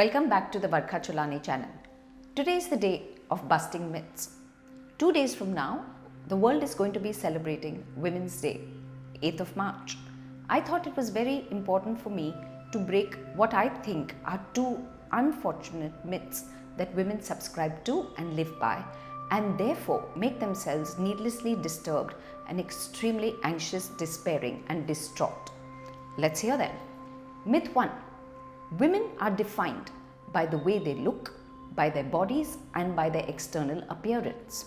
Welcome back to the Varkha Cholani channel. Today is the day of busting myths. 2 days from now, the world is going to be celebrating Women's Day, 8th of March. I thought it was very important for me to break what I think are two unfortunate myths that women subscribe to and live by, and therefore make themselves needlessly disturbed and extremely anxious, despairing and distraught. Let's hear them. Myth 1. Women are defined by the way they look, by their bodies and by their external appearance.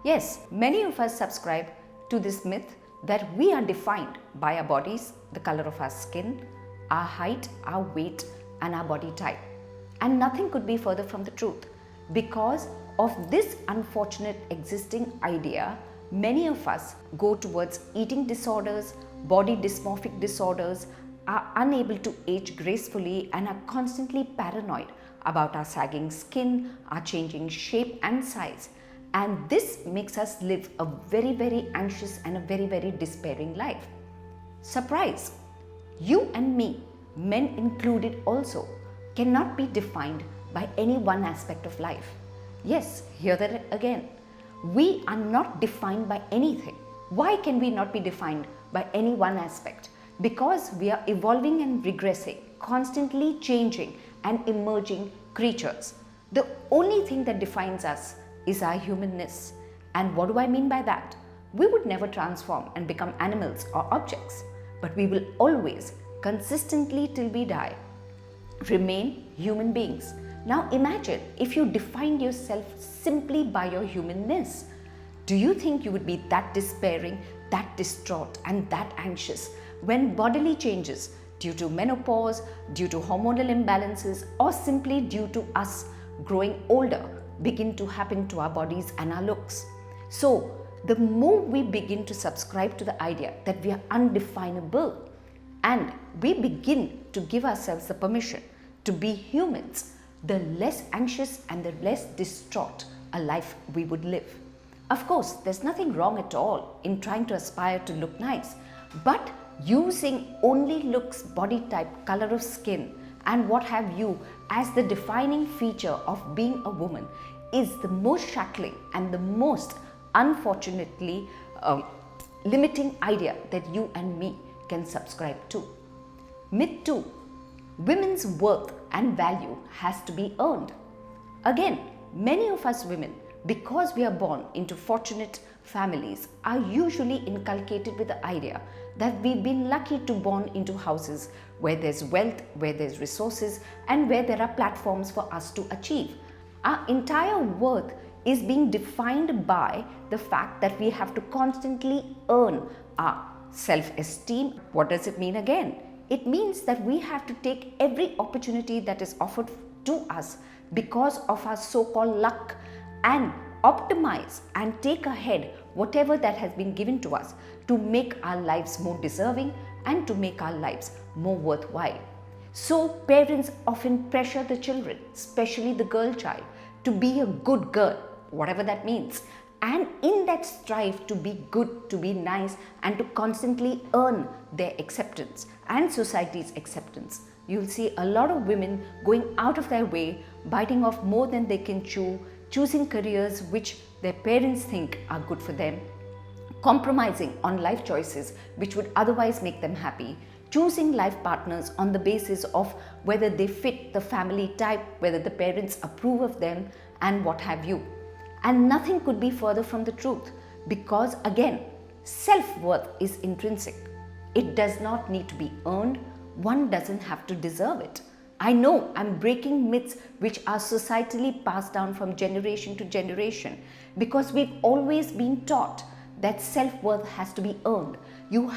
Yes, many of us subscribe to this myth that we are defined by our bodies, the color of our skin, our height, our weight and our body type. And nothing could be further from the truth. Because of this unfortunate existing idea, many of us go towards eating disorders, body dysmorphic disorders, are unable to age gracefully and are constantly paranoid about our sagging skin, our changing shape and size. And this makes us live a very anxious and a very despairing life. Surprise! You and me, men included also, cannot be defined by any one aspect of life. Yes, hear that again. We are not defined by anything. Why can we not be defined by any one aspect? Because we are evolving and regressing, constantly changing and emerging creatures. The only thing that defines us is our humanness. And what do I mean by that? We would never transform and become animals or objects, but we will always, consistently till we die, remain human beings. Now imagine if you defined yourself simply by your humanness. Do you think you would be that despairing, that distraught and that anxious when bodily changes due to menopause, due to hormonal imbalances or simply due to us growing older begin to happen to our bodies and our looks? So the more we begin to subscribe to the idea that we are undefinable and we begin to give ourselves the permission to be humans, the less anxious and the less distraught a life we would live. Of course, there's nothing wrong at all in trying to aspire to look nice, but using only looks, body type, color of skin and what have you as the defining feature of being a woman is the most shackling and the most unfortunately limiting idea that you and me can subscribe to. Myth 2. Women's worth and value has to be earned. Again, many of us women, because we are born into fortunate families, are usually inculcated with the idea that we've been lucky to born into houses where there's wealth, where there's resources and where there are platforms for us to achieve. Our entire worth is being defined by the fact that we have to constantly earn our self-esteem. What does it mean again? It means that we have to take every opportunity that is offered to us because of our so-called luck and optimize and take ahead whatever that has been given to us to make our lives more deserving and to make our lives more worthwhile. So parents often pressure the children, especially the girl child, to be a good girl, whatever that means. And in that strive to be good, to be nice and to constantly earn their acceptance and society's acceptance, you'll see a lot of women going out of their way, biting off more than they can chew, choosing careers which their parents think are good for them, compromising on life choices which would otherwise make them happy, choosing life partners on the basis of whether they fit the family type, whether the parents approve of them and what have you. And nothing could be further from the truth because again, self-worth is intrinsic. It does not need to be earned. One doesn't have to deserve it. I know I'm breaking myths which are societally passed down from generation to generation because we've always been taught that self-worth has to be earned. You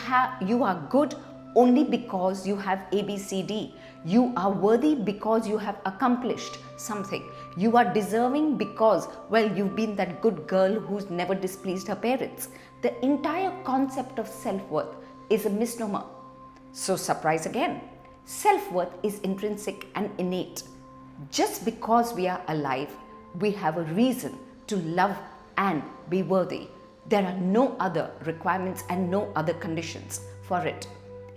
are good only because you have ABCD. You are worthy because you have accomplished something. You are deserving because, well, you've been that good girl who's never displeased her parents. The entire concept of self-worth is a misnomer. So surprise again. Self-worth is intrinsic and innate. Just because we are alive, we have a reason to love and be worthy. There are no other requirements and no other conditions for it.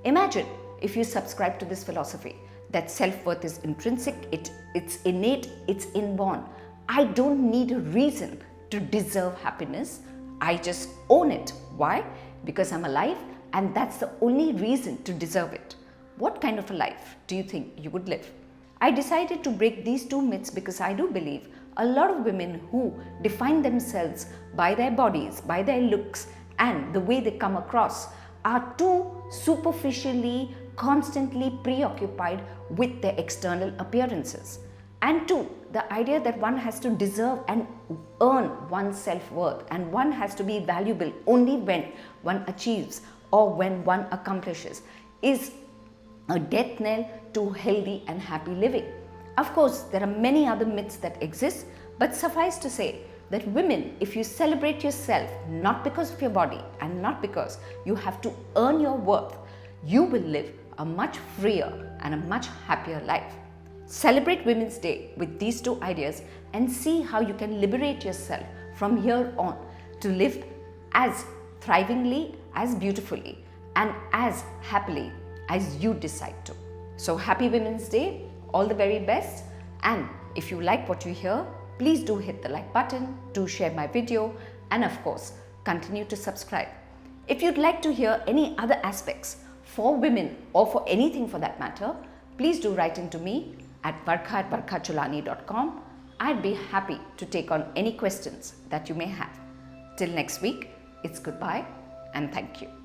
Imagine if you subscribe to this philosophy that self-worth is intrinsic, it's innate, it's inborn. I don't need a reason to deserve happiness. I just own it. Why? Because I'm alive, and that's the only reason to deserve it. What kind of a life do you think you would live? I decided to break these two myths because I do believe a lot of women who define themselves by their bodies, by their looks, and the way they come across are too superficially, constantly preoccupied with their external appearances. And two, the idea that one has to deserve and earn one's self-worth, and one has to be valuable only when one achieves or when one accomplishes, is a death knell to healthy and happy living. Of course, there are many other myths that exist, but suffice to say that women, if you celebrate yourself not because of your body and not because you have to earn your worth, you will live a much freer and a much happier life. Celebrate Women's Day with these two ideas and see how you can liberate yourself from here on to live as thrivingly, as beautifully, and as happily as you decide to. So happy Women's Day, all the very best, and if you like what you hear, please do hit the like button, do share my video, and of course, continue to subscribe. If you'd like to hear any other aspects for women or for anything for that matter, please do write into me at varkha@varkhacholani.com. I'd be happy to take on any questions that you may have. Till next week, it's goodbye and thank you.